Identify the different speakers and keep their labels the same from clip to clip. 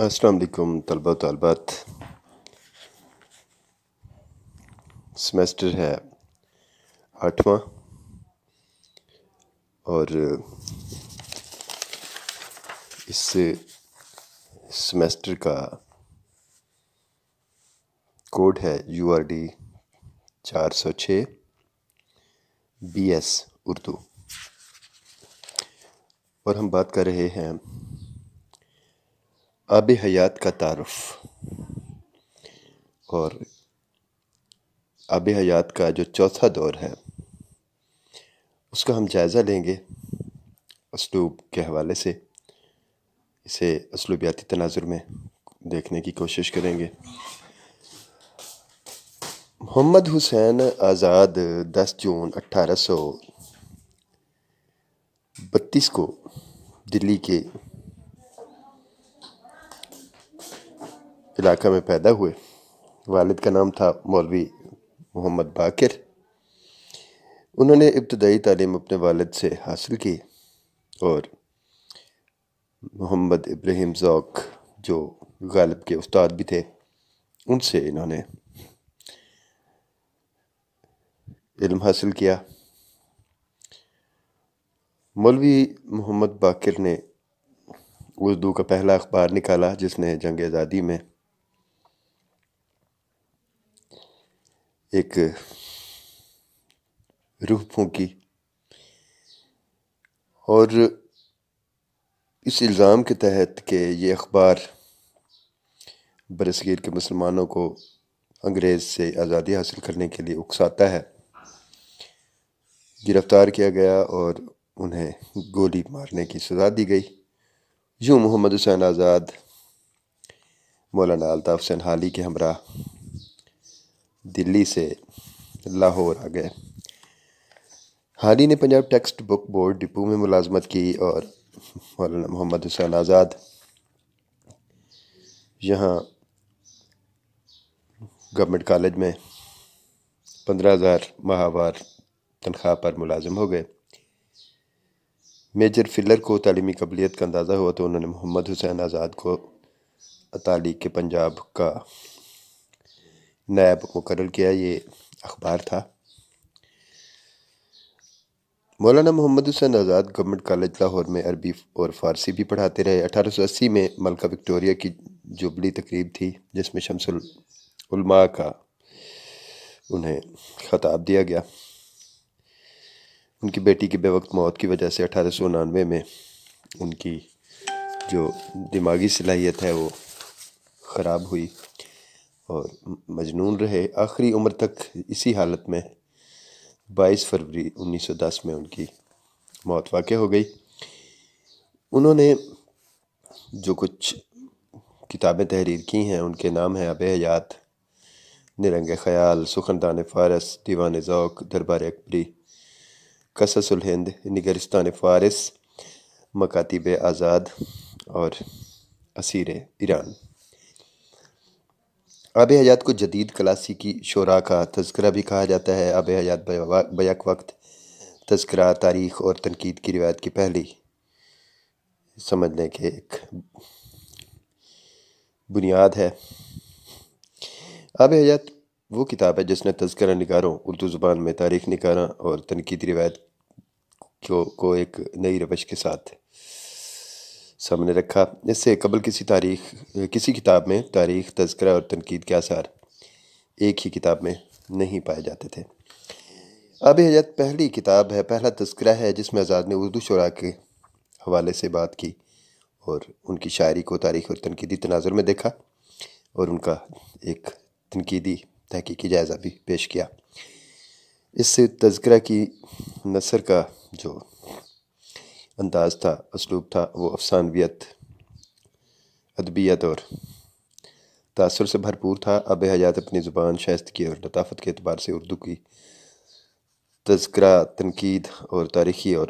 Speaker 1: السلام علیکم طلبہ و طالبات۔ سمیسٹر ہے 8واں اور اس سمیسٹر کا کوڈ ہے URD 406 BS اردو، اور ہم بات کر رہے ہیں آب حیات کا تعارف، اور آب حیات کا جو چوتھا دور ہے اس کا ہم جائزہ لیں گے اسلوب کے حوالے سے۔ اسے اسلوبیاتی تناظر میں دیکھنے کی کوشش کریں گے۔ محمد حسین آزاد 10 جون 1832 کو دلی کے علاقہ میں پیدا ہوئے۔ والد کا نام تھا مولوی محمد باقر۔ انہوں نے ابتدائی تعلیم اپنے والد سے حاصل کی اور محمد ابراہیم ذوق جو غالب کے استاد بھی تھے ان سے انہوں نے علم حاصل کیا۔ مولوی محمد باقر نے اردو کا پہلا اخبار نکالا جس نے جنگ آزادی میں ایک روح پھونکی، اور اس الزام کے تحت کہ یہ اخبار برصغیر کے مسلمانوں کو انگریز سے آزادی حاصل کرنے کے لیے اکساتا ہے، گرفتار کیا گیا اور انہیں گولی مارنے کی سزا دی گئی۔ یوں محمد حسین آزاد مولانا الطاف حسین حالی کے ہمراہ دلی سے لاہور آ گئے۔ حالی نے Punjab text book board depot میں ملازمت کی اور مولانا محمد حسین آزاد یہاں گورنمنٹ کالج میں 15,000 ماہوار تنخواہ پر ملازم ہو گئے۔ میجر فلر کو تعلیمی قابلیت کا اندازہ ہوا تو انہوں نے محمد حسین آزاد کو اتالیق کے پنجاب کا نائب مقرر کیا۔ یہ اخبار تھا۔ مولانا محمد حسین آزاد گورنمنٹ کالج لاہور میں عربی اور فارسی بھی پڑھاتے رہے۔ 1880 میں ملکہ وکٹوریہ کی جوبلی تقریب تھی جس میں شمس العلماء کا انہیں خطاب دیا گیا۔ ان کی بیٹی کی بے وقت موت کی وجہ سے 1899 میں ان کی جو دماغی صلاحیت ہے وہ خراب ہوئی اور مجنون رہے۔ آخری عمر تک اسی حالت میں 22 فروری 1910 میں ان کی موت واقع ہو گئی۔ انہوں نے جو کچھ کتابیں تحریر کی ہیں ان کے نام ہیں آب حیات، نرنگ خیال، سخندان فارس، دیوان ذوق، دربار اکبری، قصص الہند، نگرستان فارس، مکاتیب آزاد اور اسیر ایران۔ آب حیات کو جدید کلاسیکی شعراء کا تذکرہ بھی کہا جاتا ہے۔ آب حیات بیک وقت تذکرہ، تاریخ اور تنقید کی روایت کی پہلی سمجھنے کے ایک بنیاد ہے۔ آب حیات وہ کتاب ہے جس نے تذکرہ نگاروں، اردو زبان میں تاریخ نگاراں اور تنقیدی روایت کو ایک نئی روش کے ساتھ سامنے رکھا۔ اس سے قبل کسی کتاب میں تاریخ، تذکرہ اور تنقید کے آثار ایک ہی کتاب میں نہیں پائے جاتے تھے۔ آب حیات پہلی کتاب ہے، پہلا تذکرہ ہے جس میں آزاد نے اردو شعراء کے حوالے سے بات کی اور ان کی شاعری کو تاریخ اور تنقیدی تناظر میں دیکھا اور ان کا ایک تنقیدی تحقیقی جائزہ بھی پیش کیا۔ اس سے تذکرہ کی نثر کا جو انداز تھا، اسلوب تھا، وہ افسانویت، ادبیت اور تاثر سے بھرپور تھا۔ آب حیات اپنی زبان، شائستگی اور لطافت کے اعتبار سے اردو کی تذکرہ، تنقید اور تاریخی اور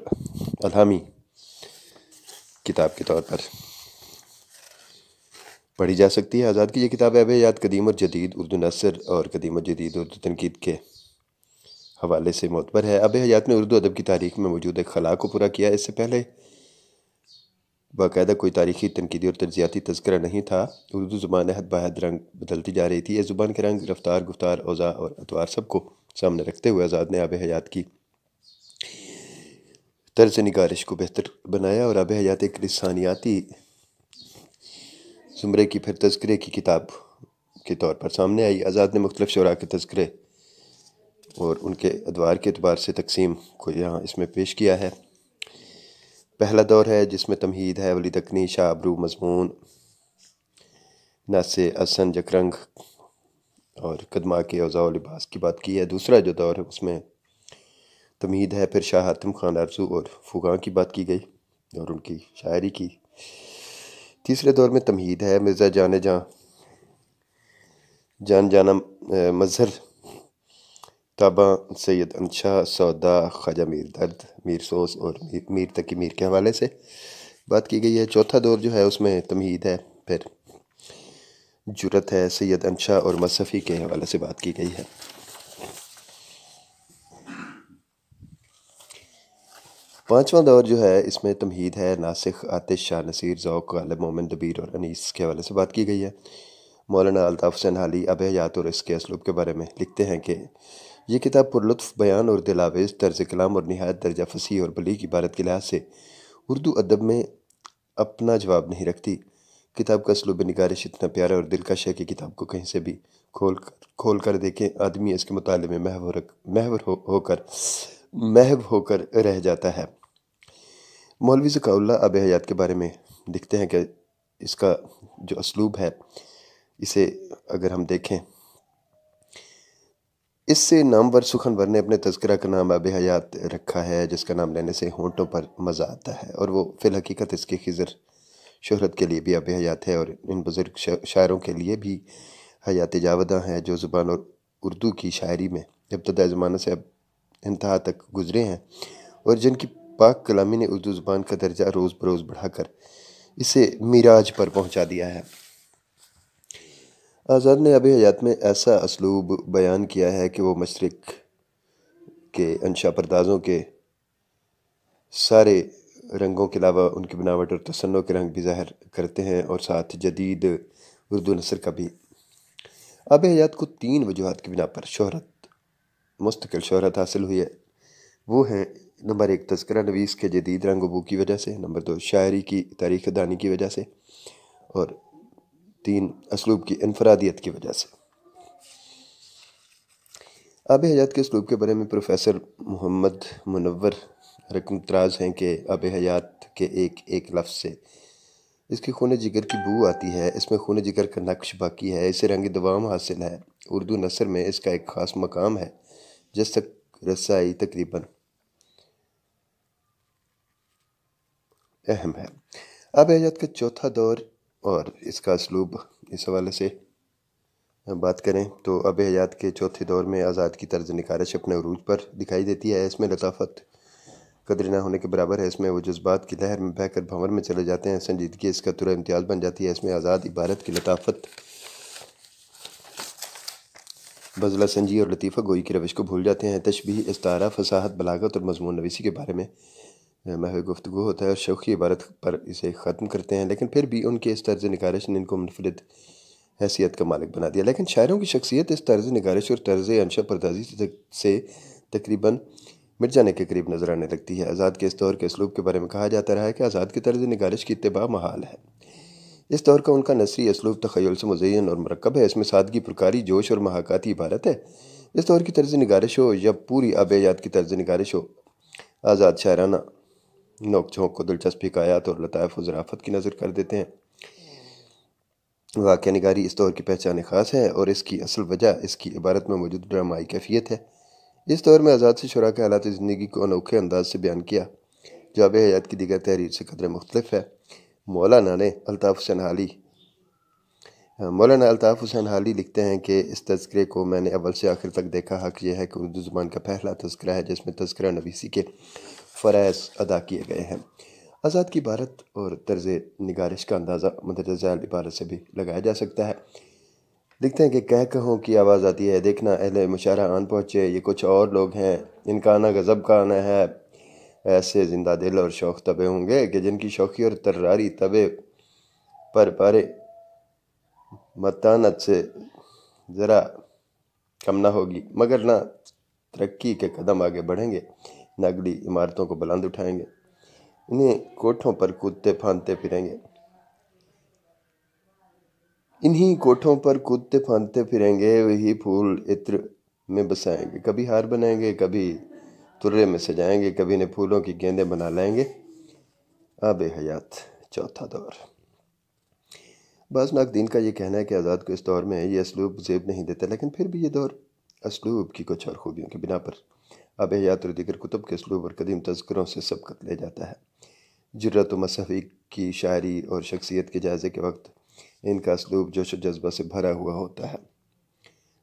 Speaker 1: الہامی کتاب کے طور پر پڑھی جا سکتی ہے۔ آزاد کی یہ کتاب آب حیات قدیم اور جدید اردو نثر اور قدیم اور جدید اردو تنقید کے حوالے سے معتبر ہے۔ آب حیات نے اردو ادب کی تاریخ میں موجود ایک خلا کو پورا کیا۔ اس سے پہلے باقاعدہ کوئی تاریخی تنقیدی اور تجزیاتی تذکرہ نہیں تھا۔ اردو زبان عہد بہد رنگ بدلتی جا رہی تھی۔ اس زبان کے رنگ، رفتار، گفتار، اوضاع اور اطوار سب کو سامنے رکھتے ہوئے آزاد نے آب حیات کی طرز نگارش کو بہتر بنایا اور آب حیات ایک لسانیاتی زمرے کی پھر تذکرے کی کتاب کے طور پر سامنے آئی۔ آزاد نے مختلف شعراء کے تذکرے اور ان کے ادوار کے اعتبار سے تقسیم کو یہاں اس میں پیش کیا ہے۔ پہلا دور ہے جس میں تمہید ہے، ولی دکنی، شاہ ابرو، مضمون، ناصِ حسن جکرنگ اور قدمہ کے اوضاع و لباس کی بات کی ہے۔ دوسرا جو دور ہے اس میں تمہید ہے، پھر شاہ حاتم خان آرزو اور فغاں کی بات کی گئی اور ان کی شاعری کی۔ تیسرے دور میں تمہید ہے، مرزا جان جانا مظہر، تاباں سید انشا، سودا، خواجہ میر درد، میر سوس اور میر تقی میر کے حوالے سے بات کی گئی ہے۔ چوتھا دور جو ہے اس میں تمہید ہے، پھر جرت ہے، سید انشا اور مصحفی کے حوالے سے بات کی گئی ہے۔ پانچواں دور جو ہے اس میں تمہید ہے، ناسخ، آتش، شاہ نصیر، ذوق، غالب مومن، دبیر اور انیس کے حوالے سے بات کی گئی ہے۔ مولانا الطاف حسین حالی آب حیات اور اس کے اسلوب کے بارے میں لکھتے ہیں کہ یہ کتاب پرلطف بیان اور دلآویز طرز کلام اور نہایت درجہ فصیح اور بلیغ عبارت کے لحاظ سے اردو ادب میں اپنا جواب نہیں رکھتی۔ کتاب کا اسلوب نگارش اتنا پیارا اور دلکش ہے کہ کتاب کو کہیں سے بھی کھول کر دیکھیں آدمی اس کے مطالعے میں محو ہو کر رہ جاتا ہے۔ مولوی ذکاء اللہ آب حیات کے بارے میں لکھتے ہیں کہ اس کا جو اسلوب ہے اسے اگر ہم دیکھیں، اس سے نامور سخنور نے اپنے تذکرہ کا نام آب حیات رکھا ہے، جس کا نام لینے سے ہونٹوں پر مزہ آتا ہے، اور وہ فی الحقیقت اس کی خضر شہرت کے لیے بھی آب حیات ہے اور ان بزرگ شاعروں کے لیے بھی حیات جاوداں ہے جو زبان اور اردو کی شاعری میں ابتدائی زمانہ سے اب انتہا تک گزرے ہیں اور جن کی پاک کلامی نے اردو زبان کا درجہ روز بروز بڑھا کر اسے معراج پر پہنچا دیا ہے۔ آزاد نے آب حیات میں ایسا اسلوب بیان کیا ہے کہ وہ مشرق کے انشا پردازوں کے سارے رنگوں کے علاوہ ان کی بناوٹ اور تصنع کے رنگ بھی ظاہر کرتے ہیں اور ساتھ جدید اردو نثر کا بھی۔ آب حیات کو 3 وجوہات کی بنا پر مستقل شہرت حاصل ہوئی ہے۔ وہ ہیں: نمبر 1 تذکرہ نویس کے جدید رنگ و بو کی وجہ سے، نمبر 2 شاعری کی تاریخ دانی کی وجہ سے، اور 3 اسلوب کی انفرادیت کی وجہ سے۔ آب حیات کے اسلوب کے بارے میں پروفیسر محمد منور رکن اطراز ہیں کہ آب حیات کے ایک لفظ سے اس کی خون جگر کی بو آتی ہے، اس میں خون جگر کا نقش باقی ہے، اسے رنگ دوام حاصل ہے، اردو نثر میں اس کا ایک خاص مقام ہے جس تک رسائی تقریباً اہم ہے۔ آب حیات کا چوتھا دور اور اس کا اسلوب، اس حوالے سے بات کریں تو آب حیات کے چوتھے دور میں آزاد کی طرز نگارش اپنے عروج پر دکھائی دیتی ہے۔ اس میں لطافت قدر نہ ہونے کے برابر ہے، اس میں وہ جذبات کی لہر میں بہہ کر بھنور میں چلے جاتے ہیں، سنجیدگی اس کا ترا امتیاز بن جاتی ہے، اس میں آزاد عبارت کی لطافت، بذلہ سنجی اور لطیفہ گوئی کی روش کو بھول جاتے ہیں، تشبیہ، استعارہ، فصاحت، بلاغت اور مضمون نویسی کے بارے میں محو گفتگو ہوتا ہے اور شوخی عبارت پر اسے ختم کرتے ہیں، لیکن پھر بھی ان کے اس طرز نگارش نے ان کو منفرد حیثیت کا مالک بنا دیا۔ لیکن شاعروں کی شخصیت اس طرز نگارش اور طرز انشا پردازی سے تقریباً مٹ جانے کے قریب نظر آنے لگتی ہے۔ آزاد کے اس دور کے اسلوب کے بارے میں کہا جاتا رہا ہے کہ آزاد کی طرز نگارش کی اتباع محال ہے۔ اس دور کا ان کا نثری اسلوب تخیل سے مزین اور مرکب ہے، اس میں سادگی، پرکاری، جوش اور محاکاتی عبارت ہے۔ اس دور کی طرز نگارش ہو یا پوری آب حیات کی طرز نگارش ہو، آزاد شاعرانہ نوک جھونک کو دلچسپ حکایات اور لطائف و ظرافت کی نظر کر دیتے ہیں۔ واقعہ نگاری اس دور کی پہچان خاص ہے اور اس کی اصل وجہ اس کی عبارت میں موجود ڈرامائی کیفیت ہے۔ اس دور میں آزاد سے شعراء کے حالات زندگی کو انوکھے انداز سے بیان کیا جو آب حیات کی دیگر تحریر سے قدرے مختلف ہے۔ مولانا الطاف حسین حالی لکھتے ہیں کہ اس تذکرے کو میں نے اول سے آخر تک دیکھا۔ حق یہ ہے کہ اردو زبان کا پہلا تذکرہ ہے جس میں تذکرہ نویسی کے فرائض ادا کیے گئے ہیں۔ آزاد کی عبارت اور طرز نگارش کا اندازہ مندرجہ ذیل عبارت سے بھی لگایا جا سکتا ہے۔ لکھتے ہیں کہ کہوں کی آواز آتی ہے، دیکھنا اہل مشاعرہ آن پہنچے، یہ کچھ اور لوگ ہیں، ان کا آنا غضب کا آنا ہے، ایسے زندہ دل اور شوق طبع ہوں گے کہ جن کی شوقی اور تراری طبع پر پارے متانت سے ذرا کم نہ ہوگی، مگر نہ ترقی کے قدم آگے بڑھیں گے، نہ اگلی عمارتوں کو بلند اٹھائیں گے، انہیں کوٹھوں پر کودتے پھاندتے پھریں گے وہی پھول عطر میں بسائیں گے، کبھی ہار بنائیں گے، کبھی ترے میں سجائیں گے، کبھی انہیں پھولوں کی گیندیں بنا لائیں گے۔ آب حیات چوتھا دور۔ بعض ناقدین کا یہ کہنا ہے کہ آزاد کو اس دور میں یہ اسلوب زیب نہیں دیتا، لیکن پھر بھی یہ دور اسلوب کی کچھ اور خوبیوں کی بنا پر آب حیات اور دیگر کتب کے اسلوب اور قدیم تذکروں سے سبقت لے جاتا ہے۔ جرأت و مصحفی کی شاعری اور شخصیت کے جائزے کے وقت ان کا اسلوب جوش و جذبہ سے بھرا ہوا ہوتا ہے۔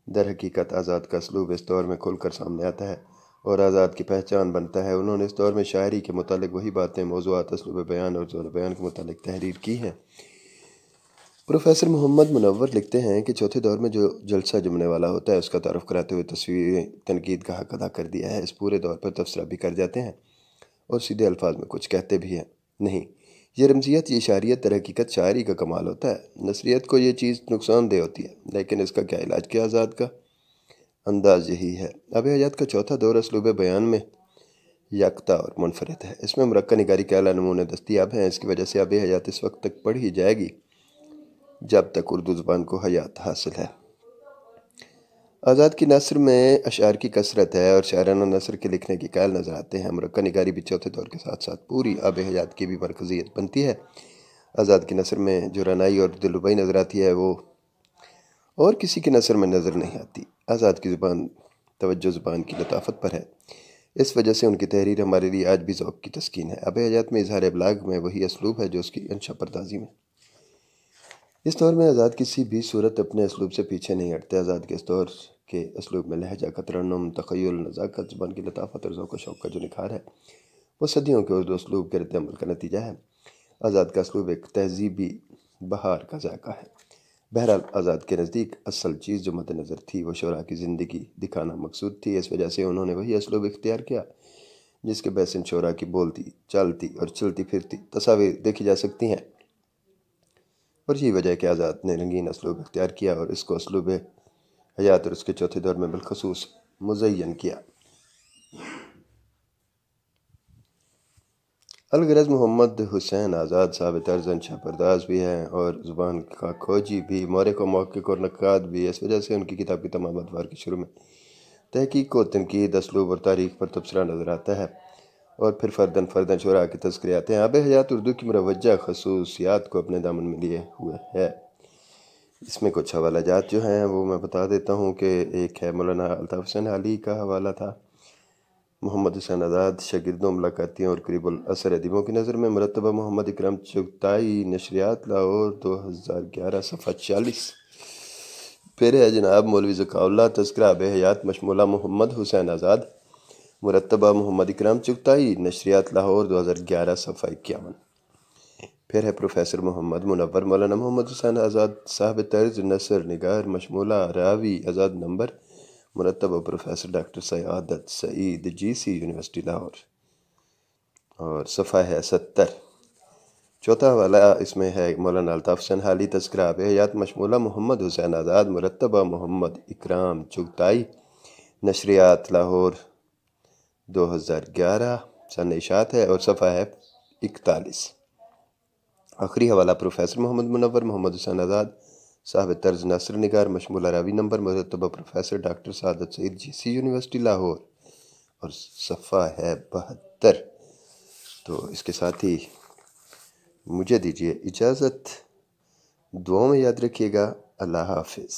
Speaker 1: در حقیقت آزاد کا اسلوب اس دور میں کھل کر سامنے آتا ہے اور آزاد کی پہچان بنتا ہے۔ انہوں نے اس دور میں شاعری کے متعلق وہی باتیں، موضوعات، اسلوب بیان اور ذوق بیان کے متعلق تحریر کی ہیں۔ پروفیسر محمد منور لکھتے ہیں کہ چوتھے دور میں جو جلسہ جمنے والا ہوتا ہے اس کا تعارف کراتے ہوئے تصویر تنقید کا حق ادا کر دیا ہے۔ اس پورے دور پر تبصرہ بھی کر جاتے ہیں اور سیدھے الفاظ میں کچھ کہتے بھی ہیں۔ نہیں، یہ رمزیت، یہ اشاریت در حقیقت شاعری کا کمال ہوتا ہے۔ نثریت کو یہ چیز نقصان دہ ہوتی ہے، لیکن اس کا کیا علاج؟ کیا آزاد کا انداز یہی ہے۔ آب حیات کا چوتھا دور اسلوب بیان میں یکتا اور منفرد ہے۔ اس میں مرقع نگاری کے اعلیٰ نمونے دستیاب ہیں۔ اس کی وجہ سے آب حیات اس وقت تک پڑھی جائے گی جب تک اردو زبان کو حیات حاصل ہے۔ آزاد کی نثر میں اشعار کی کثرت ہے اور شاعرانہ نثر کے لکھنے کی قائل نظر آتے ہیں۔ مرقع نگاری بھی چوتھے دور کے ساتھ ساتھ پوری آب حیات کی بھی مرکزیت بنتی ہے۔ آزاد کی نثر میں جو رعنائی اور دلربائی نظر آتی ہے وہ اور کسی کے نثر میں نظر نہیں آتی۔ آزاد کی زبان توجہ زبان کی لطافت پر ہے، اس وجہ سے ان کی تحریر ہمارے لیے آج بھی ذوق کی تسکین ہے۔ آب حیات میں اظہار ابلاغ میں وہی اسلوب ہے جو اس کی انشا پردازی میں۔ اس دور میں آزاد کسی بھی صورت اپنے اسلوب سے پیچھے نہیں ہٹتے۔ آزاد کے اس دور کے اسلوب میں لہجہ کا ترنم، تخیل، نزاکت، زبان کی لطافت اور ذوق و شوق کا جو نکھار ہے وہ صدیوں کے اردو اسلوب کے رد عمل کا نتیجہ ہے۔ آزاد کا اسلوب ایک تہذیبی بہار کا ذائقہ ہے۔ بہرحال آزاد کے نزدیک اصل چیز جو مد نظر تھی وہ شعراء کی زندگی دکھانا مقصود تھی۔ اس وجہ سے انہوں نے وہی اسلوب اختیار کیا جس کے بحث شعراء کی بولتی، چالتی اور چلتی پھرتی تصاویر دیکھی جا سکتی ہیں، اور یہی وجہ ہے کہ آزاد نے رنگین اسلوب اختیار کیا اور اس کو اسلوب حیات اور اس کے چوتھے دور میں بالخصوص مزین کیا۔ الغرض محمد حسین آزاد صاحب طرز انشا پرداز بھی ہیں اور زبان کا کھوجی بھی، مورخ و محقق اور نقاد بھی۔ اس وجہ سے ان کی کتاب کی تمام ادوار کے شروع میں تحقیق و تنقید، اسلوب اور تاریخ پر تبصرہ نظر آتا ہے اور پھر فرداً شعراء کے تذکرے آتے ہیں۔ آب حیات اردو کی مروجہ خصوصیات کو اپنے دامن میں لیے ہوئے ہے۔ اس میں کچھ حوالہ جات جو ہیں وہ میں بتا دیتا ہوں کہ ایک ہے مولانا الطاف حسین حالی کا حوالہ تھا، محمد حسین آزاد شاگردوں، ملاقاتیوں اور قریب الاثر ادیبوں کی نظر میں، مرتبہ محمد اکرم چغتائی، نشریات لاہور 2011 صفحہ 46۔ پھر ہے جناب مولوی ذکاء اللہ، تذکرہ آب حیات مشمولہ محمد حسین آزاد، مرتبہ محمد اکرم چغتائی، نشریات لاہور 2011 صفحہ 51۔ پھر ہے پروفیسر محمد منور، مولانا محمد حسین آزاد صاحب طرز نثر نگار، مشمولہ راوی آزاد نمبر، مرتبہ پروفیسر ڈاکٹر سعادت سعید GC یونیورسٹی لاہور، اور صفحہ ہے 70۔ چوتھا حوالہ اس میں ہے مولانا الطاف حسین حالی، تذکرہ آب حیات مشمولہ محمد حسین آزاد، مرتبہ محمد اکرام چغتائی، نشریات لاہور 2011 سن اشاعت ہے اور صفحہ ہے 41۔ آخری حوالہ پروفیسر محمد منور محمد حسین آزاد صاحب طرز نثر نگار، مشمولہ راوی نمبر، مرتبہ پروفیسر ڈاکٹر سعادت سعید GC یونیورسٹی لاہور، اور صفحہ ہے 72۔ تو اس کے ساتھ ہی مجھے دیجیے اجازت، دعاؤں میں یاد رکھیے گا۔ اللہ حافظ۔